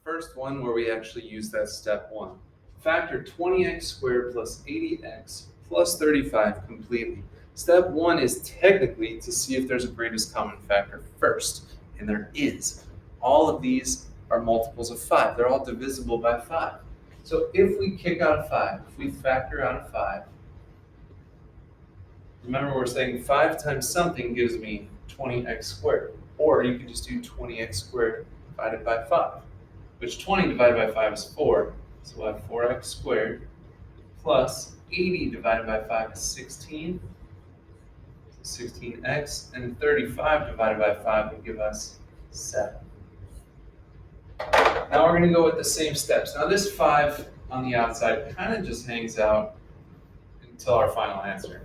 first one where we actually use that step 1. Factor 20x squared plus 80x plus 35 completely. Step 1 is technically to see if there's a greatest common factor first, and there is. All of these are multiples of 5. They're all divisible by 5. So if we kick out a 5, if we factor out a 5, remember we're saying 5 times something gives me 20x squared. Or you can just do 20x squared divided by 5, which 20 divided by 5 is 4. So we'll have 4x squared plus 80 divided by 5 is 16. 16x, and 35 divided by 5 will give us 7. Now we're going to go with the same steps. Now this 5 on the outside kind of just hangs out until our final answer.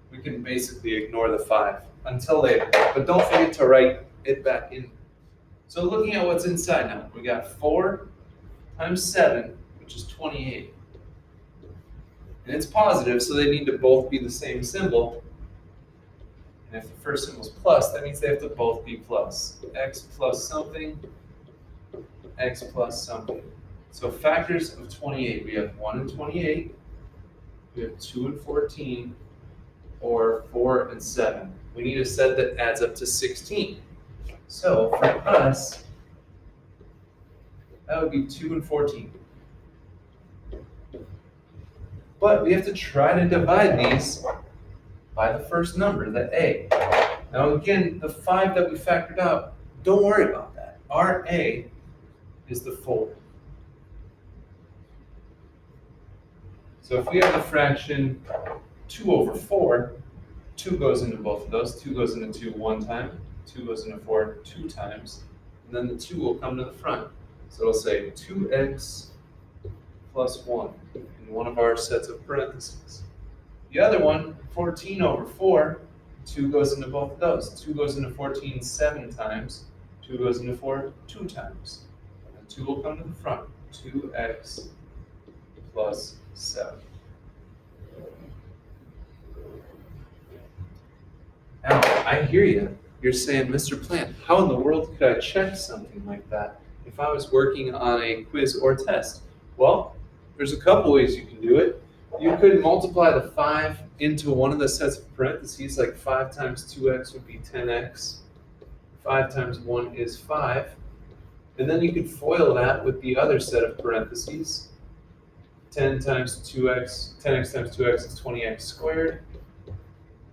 We can basically ignore the 5 until later, but don't forget to write it back in. So looking at what's inside now, we got 4 times 7, which is 28. And it's positive, so they need to both be the same symbol. And if the first symbol is plus, that means they have to both be plus. X plus something, x plus something. So factors of 28, we have 1 and 28, we have 2 and 14, or 4 and 7. We need a set that adds up to 16. So for us, that would be 2 and 14. But we have to try to divide these by the first number, the a. Now again, the 5 that we factored out, don't worry about that. Our a is the 4. So if we have the fraction 2 over 4, 2 goes into both of those. 2 goes into 2 one time, 2 goes into 4 2 times, and then the 2 will come to the front. So it'll say 2x plus 1 in one of our sets of parentheses. The other one, 14 over 4, 2 goes into both of those. 2 goes into 14 7 times, 2 goes into 4 2 times. And 2 will come to the front, 2x plus 7. Now, I hear you. You're saying, Mr. Plant, how in the world could I check something like that if I was working on a quiz or test? Well, there's a couple ways you can do it. You could multiply the 5 into one of the sets of parentheses, like 5 times 2x would be 10x. 5 times 1 is 5. And then you could FOIL that with the other set of parentheses. 10 times 2x, 10x times 2x is 20x squared.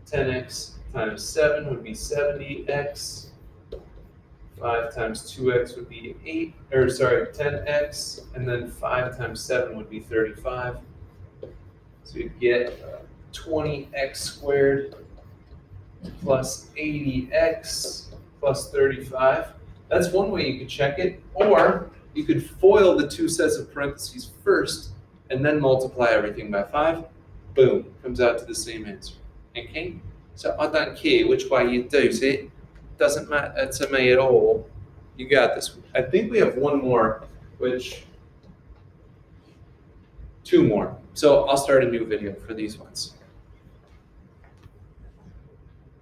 10x times 7 would be 70x. 5 times 2x would be 10x. And then 5 times 7 would be 35. So you get 20x squared plus 80x plus 35. That's one way you could check it. Or you could FOIL the 2 sets of parentheses first and then multiply everything by 5. Boom, comes out to the same answer. Okay? So I don't care which way you do it. Doesn't matter to me at all. You got this. I think we have one more, which 2 more. So I'll start a new video for these ones.